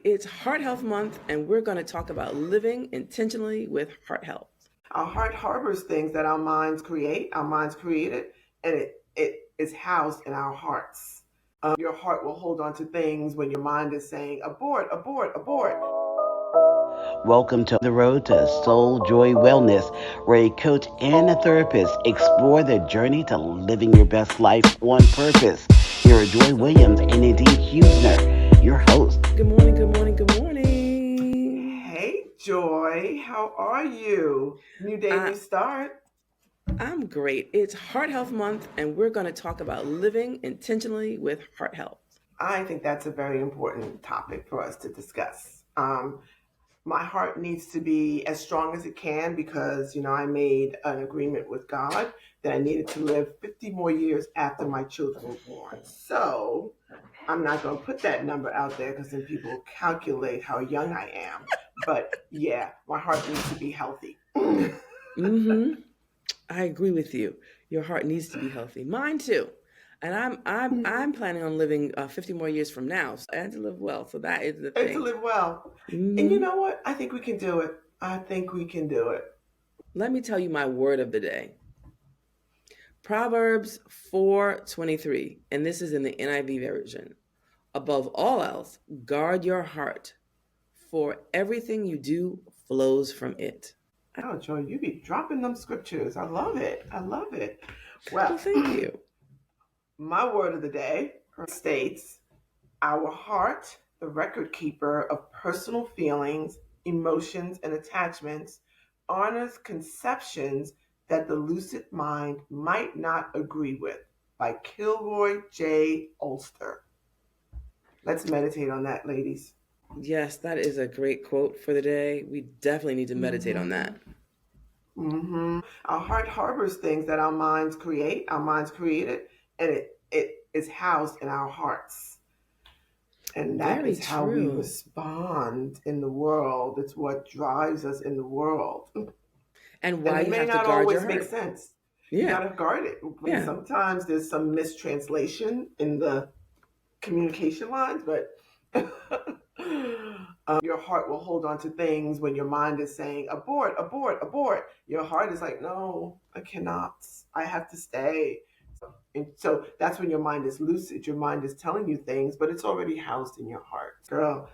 It's Heart Health Month, and we're going to talk about living intentionally with heart health. Our heart harbors things that our minds create. Our minds create it, and it is housed in our hearts. Your heart will hold on to things when your mind is saying, abort, abort, abort. Welcome to The Road to Soul Joy Wellness, where a coach and a therapist explore the journey to living your best life on purpose. Here are Joy Williams and Nadine Huebner, your hosts. Good morning, good morning, good morning. Hey, Joy, how are you? New day, I, new start. I'm great. It's Heart Health Month, and we're going to talk about living intentionally with heart health. I think that's a very important topic for us to discuss. My heart needs to be as strong as it can because, I made an agreement with God that I needed to live 50 more years after my children were born. So I'm not going to put that number out there because then people will calculate how young I am. But yeah, my heart needs to be healthy. Mm-hmm. I agree with you. Your heart needs to be healthy. Mine too. And I'm planning on living 50 more years from now, and to live well. So that is the And to thing. live well. And you Hmm. know what? I think we can do it. I think we can do it. Let me tell you my word of the day. Proverbs 4:23, and this is in the NIV version. Above all else, guard your heart, for everything you do flows from it. Oh, Joy, you be dropping them scriptures. I love it. I love it. Well, Well, thank you. my word of the day states our heart, the record keeper of personal feelings, emotions, and attachments, honors conceptions that the lucid mind might not agree with by Kilroy J. Ulster. Let's meditate on that, ladies. Yes, that is a great quote for the day. We definitely need to meditate on Mm-hmm. that. Mm-hmm. Our heart harbors things that our minds create. Our minds create it, and it is housed in our hearts. And that Very is how we true. respond in the world. It's what drives us in the world. And And why it you may have to not guard your always make heart. sense. You got Yeah, to guard it. And yeah. sometimes there's some mistranslation in the communication lines, but your heart will hold on to things when your mind is saying, abort, abort, abort. Your heart is like, no, I cannot. I have to stay. And so that's when your mind is lucid. Your mind is telling you things, but it's already housed in your heart. Girl,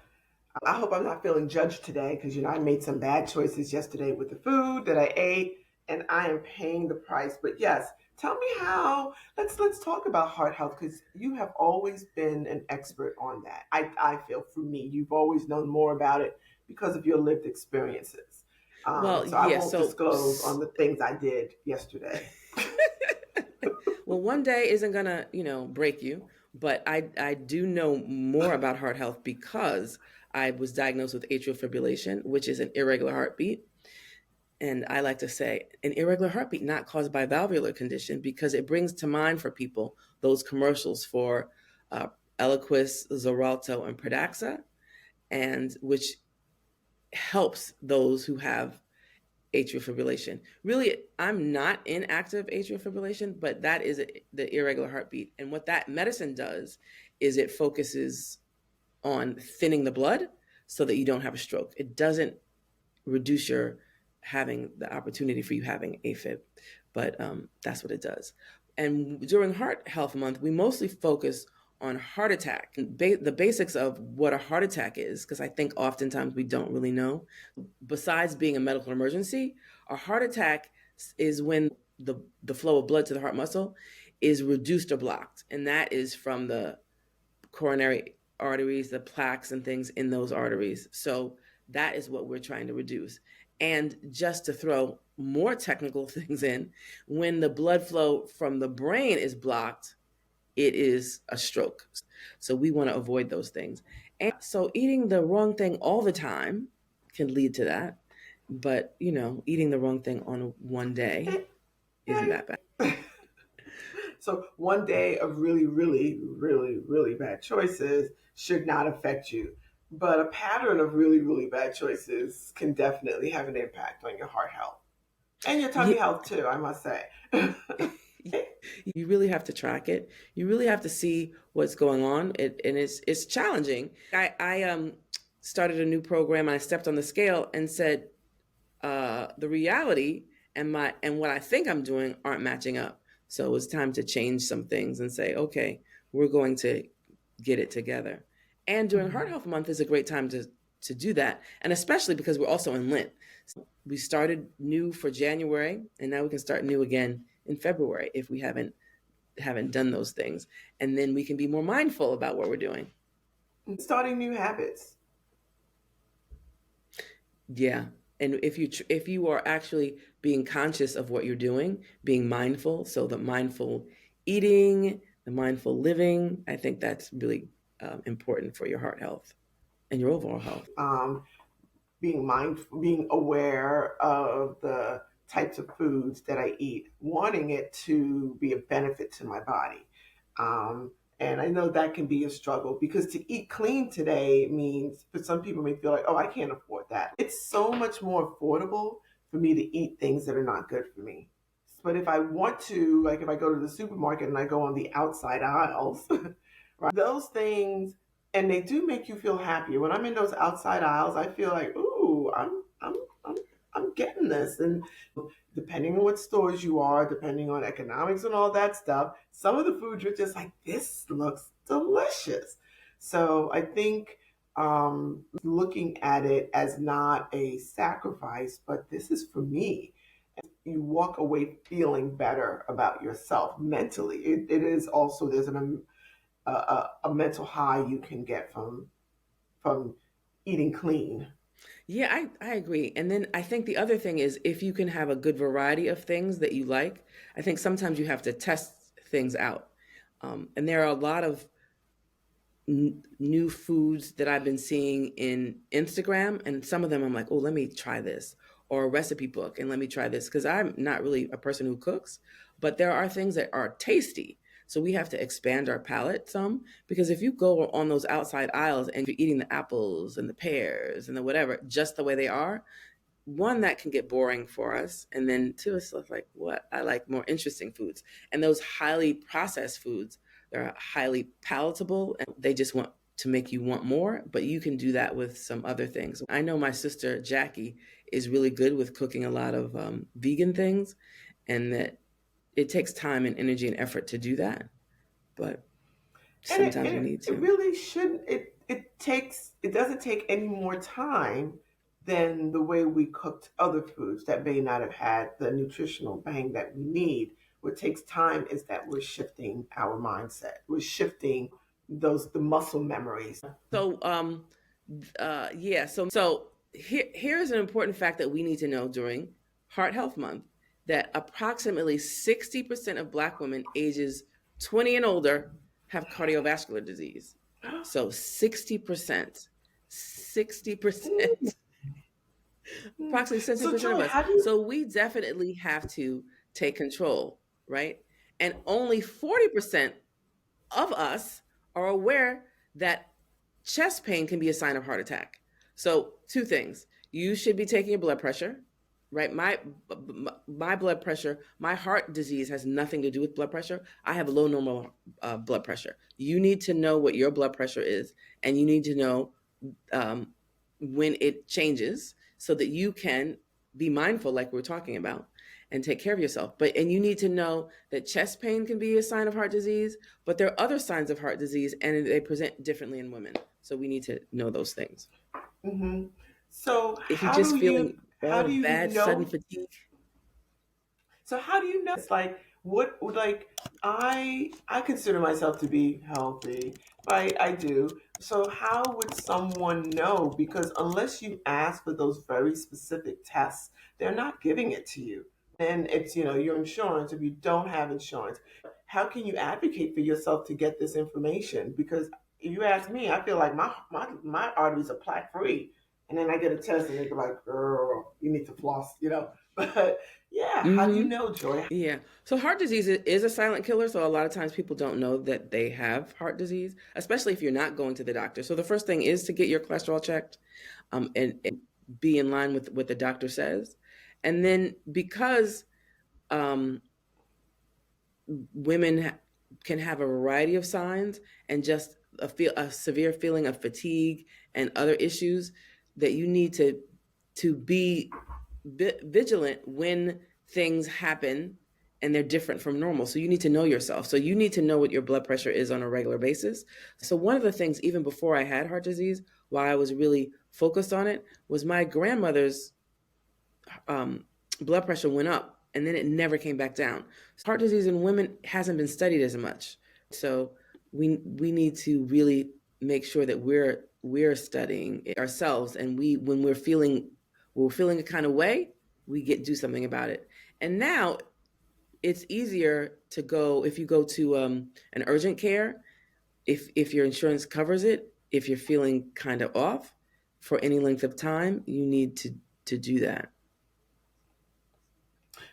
I hope I'm not feeling judged today because I made some bad choices yesterday with the food that I ate, and I am paying the price. But yes, tell me how. Let's talk about heart health because you have always been an expert on that. I feel for me, you've always known more about it because of your lived experiences. Well, So I yeah. won't disclose on the things I did yesterday. Well, one day isn't gonna, break you, but I do know more about heart health because I was diagnosed with atrial fibrillation, which is an irregular heartbeat. And I like to say an irregular heartbeat not caused by valvular condition because it brings to mind for people those commercials for uh, Eliquis, Xarelto, and Pradaxa, and which helps those who have atrial fibrillation. Really, I'm not in active atrial fibrillation, but that is the irregular heartbeat. And what that medicine does is it focuses on thinning the blood so that you don't have a stroke. It doesn't reduce your having the opportunity for you having AFib, but that's what it does. And during Heart Health Month, we mostly focus on heart attack and the basics of what a heart attack is, because I think oftentimes we don't really know. Besides being a medical emergency, a heart attack is when the flow of blood to the heart muscle is reduced or blocked, and that is from the coronary arteries, the plaques and things in those arteries. So that is what we're trying to reduce. And just to throw more technical things in, when the blood flow from the brain is blocked, it is a stroke. So we want to avoid those things. And so eating the wrong thing all the time can lead to that. But, eating the wrong thing on one day isn't that bad. So one day of really, really, really, really bad choices should not affect you. But a pattern of really, really bad choices can definitely have an impact on your heart health and your tummy Yeah, health too, I must say. you really have to track it. You really have to see what's going on. And it's challenging. I started a new program. And I stepped on the scale and said, the reality and what I think I'm doing aren't matching up. So it was time to change some things and say, okay, we're going to get it together. And during Heart Mhm. Health Month is a great time to do that, and especially because we're also in Lent. We started new for January, and now we can start new again in February if we haven't done those things, and then we can be more mindful about what we're doing. Starting new habits. Yeah. And if you are actually being conscious of what you're doing, being mindful, so the mindful eating, the mindful living, I think that's really important for your heart health and your overall health. Being mindful, being aware of the types of foods that I eat, wanting it to be a benefit to my body. Um, and I know that can be a struggle because to eat clean today means, for some people may feel like, oh, I can't afford that. It's so much more affordable for me to eat things that are not good for me. But if I want to, like if I go to the supermarket and I go on the outside aisles, right, those things, and they do make you feel happier. When I'm in those outside aisles, I feel like, ooh, I'm, I'm getting this. And depending on what stores you are, depending on economics and all that stuff, some of the foods you're just like, this looks delicious. So I think looking at it as not a sacrifice, but this is for me. You walk away feeling better about yourself mentally. It is also, there's a mental high you can get from eating clean. Yeah, I agree. And then I think the other thing is if you can have a good variety of things that you like, I think sometimes you have to test things out. And there are a lot of new foods that I've been seeing in Instagram, and some of them I'm like, oh, let me try this, or a recipe book, and let me try this because I'm not really a person who cooks, but there are things that are tasty. So we have to expand our palate some because if you go on those outside aisles and you're eating the apples and the pears and the whatever just the way they are, one that can get boring for us, and then two it's like what I like more interesting foods, and those highly processed foods, they're highly palatable and they just want to make you want more, but you can do that with some other things. I know my sister Jackie is really good with cooking a lot of vegan things, and that it takes time and energy and effort to do that, but And it, sometimes and we it, need it to. really shouldn't, it doesn't take any more time than the way we cooked other foods that may not have had the nutritional bang that we need. What takes time is that we're shifting our mindset. We're shifting the muscle memories. So yeah, so here's an important fact that we need to know during Heart Health Month, that approximately 60% of Black women ages 20 and older have cardiovascular disease. So 60%, 60%, approximately So 60% of Joy, us. how do you So we definitely have to take control, right? And only 40% of us are aware that chest pain can be a sign of heart attack. So, two things. You should be taking your blood pressure, right? My blood pressure, my heart disease has nothing to do with blood pressure. I have low normal blood pressure. You need to know what your blood pressure is, and you need to know um, when it changes so that you can be mindful, like we're talking about, and take care of yourself. And you need to know that chest pain can be a sign of heart disease, but there are other signs of heart disease and they present differently in women. So we need to know those things. hmm So If you're just feeling how all do you bad, sudden know fatigue. So how do you know? It's like like I consider myself to be healthy. I do. So how would someone know? Because unless you ask for those very specific tests, they're not giving it to you. And it's, your insurance if you don't have insurance. How can you advocate for yourself to get this information? Because you ask me, I feel like my arteries are plaque free. And then I get a test and they be like, girl, you need to floss. But yeah, how do you Mm-hmm. know, Joy? Yeah. So heart disease is a silent killer. So a lot of times people don't know that they have heart disease, especially if you're not going to the doctor. So the first thing is to get your cholesterol checked, and be in line with what the doctor says. And then because um, women can have a variety of signs and just a severe feeling of fatigue and other issues, that you need to be vigilant when things happen and they're different from normal. So you need to know yourself. So you need to know what your blood pressure is on a regular basis. So one of the things, even before I had heart disease, while I was really focused on it, was my grandmother's um, blood pressure went up and then it never came back down. Heart disease in women hasn't been studied as much. So we need to really make sure that we're studying ourselves, and we when we're feeling a kind of way, we do something about it. And now it's easier to go if you go to an urgent care, if your insurance covers it. If you're feeling kind of off for any length of time, you need to do that.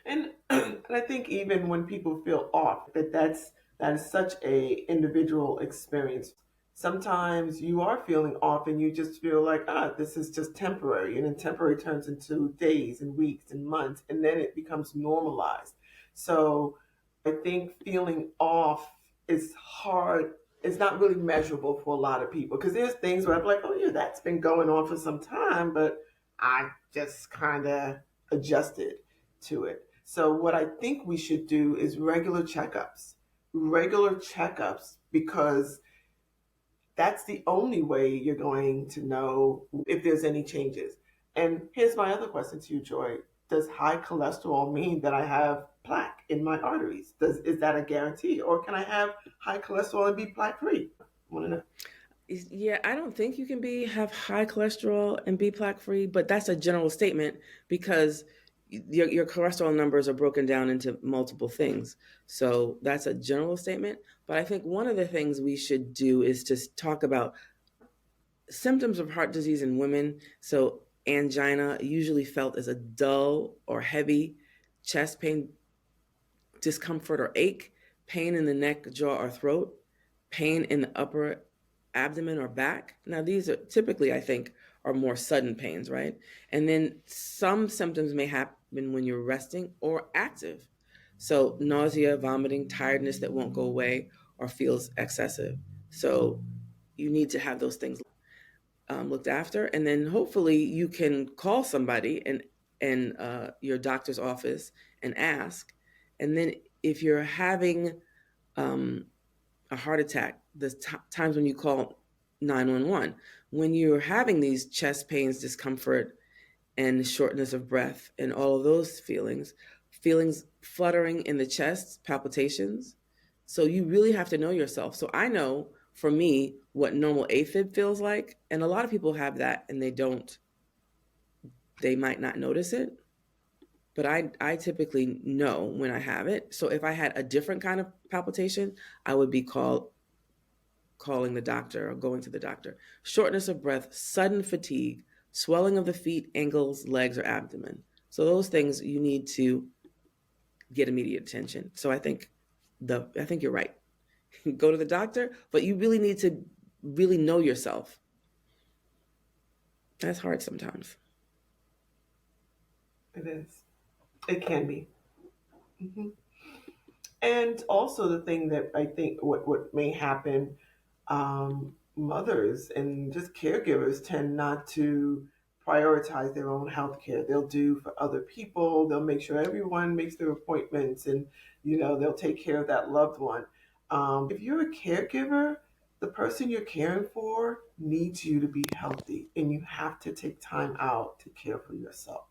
And and I think even when people feel off, that is such a individual experience. Sometimes you are feeling off and you just feel like, this is just temporary, and then temporary turns into days and weeks and months, and then it becomes normalized. So I think feeling off is hard. It's not really measurable for a lot of people, because there's things where I'm like, oh yeah, that's been going on for some time, but I just kind of adjusted to it. So what I think we should do is regular checkups, because that's the only way you're going to know if there's any changes. And here's my other question to you, Joy. Does high cholesterol mean that I have plaque in my arteries? Is that a guarantee? Or can I have high cholesterol and be plaque free? Want to know? Yeah, I don't think you can be have high cholesterol and be plaque free, but that's a general statement because your cholesterol numbers are broken down into multiple things. So that's a general statement. But I think one of the things we should do is just talk about symptoms of heart disease in women. So angina, usually felt as a dull or heavy chest pain, discomfort or ache, pain in the neck, jaw, or throat, pain in the upper abdomen or back. Now, these are typically, I think, are more sudden pains, right? And then some symptoms may happen when you're resting or active. So, nausea, vomiting, tiredness that won't go away or feels excessive. So, you need to have those things looked after, and then hopefully you can call somebody and your doctor's office and ask. And then if you're having um, a heart attack, the times when you call 911, when you're having these chest pains, discomfort, and shortness of breath, and all of those feelings fluttering in the chest, palpitations. So you really have to know yourself. So I know for me what normal AFib feels like, and a lot of people have that and they might not notice it, but I typically know when I have it. So if I had a different kind of palpitation, I would be calling the doctor or going to the doctor. Shortness of breath, sudden fatigue, swelling of the feet, ankles, legs, or abdomen. So those things you need to get immediate attention. So I think you're right. Go to the doctor, but you really need to really know yourself. That's hard sometimes. It is. It can be. Hmm. And also the thing that I think what may happen, mothers and just caregivers tend not to prioritize their own health care. They'll do for other people. They'll make sure everyone makes their appointments, and they'll take care of that loved one. If you're a caregiver, the person you're caring for needs you to be healthy, and you have to take time out to care for yourself.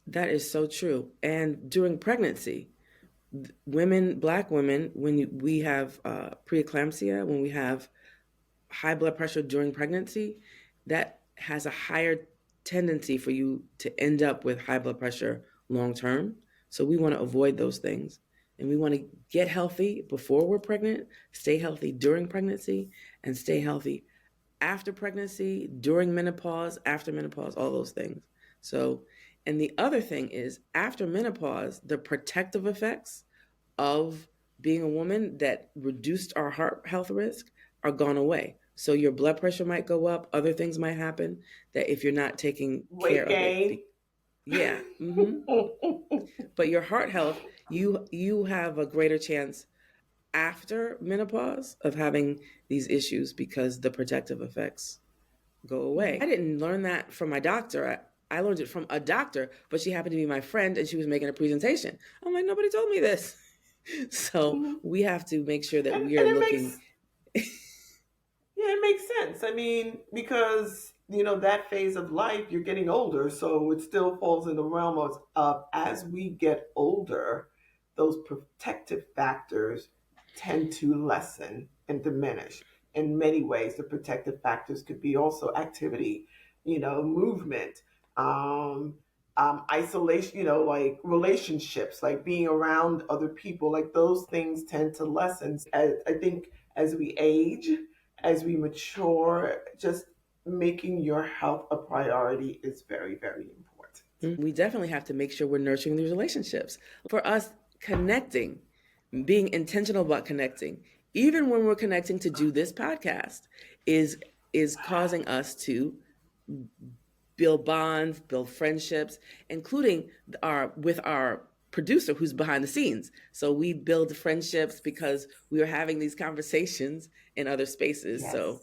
That is so true. And during pregnancy, women, Black women, we have preeclampsia, when we have high blood pressure during pregnancy, that has a higher tendency for you to end up with high blood pressure long term. So we want to avoid those things. And we want to get healthy before we're pregnant, stay healthy during pregnancy, and stay healthy after pregnancy, during menopause, after menopause, all those things. So, and the other thing is after menopause, the protective effects of being a woman that reduced our heart health risk are gone away. So your blood pressure might go up, other things might happen that if you're not taking care Weight of it. gain. Yeah. But your heart health, you have a greater chance after menopause of having these issues because the protective effects go away. I didn't learn that from my doctor. I learned it from a doctor, but she happened to be my friend and she was making a presentation. I'm like, nobody told me this. So we have to make sure that we are it looking. Yeah, it makes sense. I mean, because that phase of life, you're getting older, so it still falls in the realm of as we get older, those protective factors tend to lessen and diminish. In many ways, the protective factors could be also activity, movement, um, isolation, like relationships, like being around other people, like those things tend to lessen. I think as we age, as we mature, just making your health a priority is very, very important. We definitely have to make sure we're nurturing these relationships. For us, connecting, being intentional about connecting, even when we're connecting to do this podcast, is causing us to build bonds, build friendships, including with our producer who's behind the scenes. So we build friendships because we are having these conversations in other spaces. Yes. So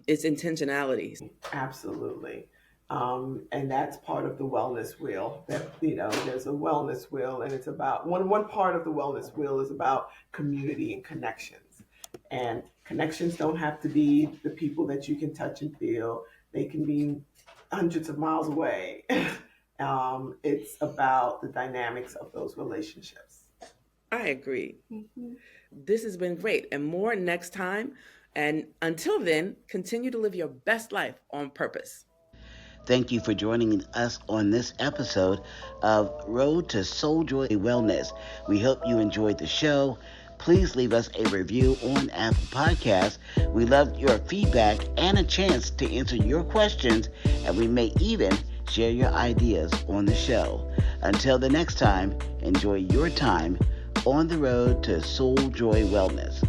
it's intentionality. Absolutely. And that's part of the wellness wheel. That there's a wellness wheel, and it's about one part of the wellness wheel is about community and connections. And connections don't have to be the people that you can touch and feel. They can be hundreds of miles away. It's about the dynamics of those relationships. I agree. This has been great, and more next time. And until then, continue to live your best life on purpose. Thank you for joining us on this episode of Road to Soul Joy Wellness. We hope you enjoyed the show. Please leave us a review on Apple Podcasts. We love your feedback and a chance to answer your questions, and we may even share your ideas on the show. Until the next time, enjoy your time on the road to Soul Joy Wellness.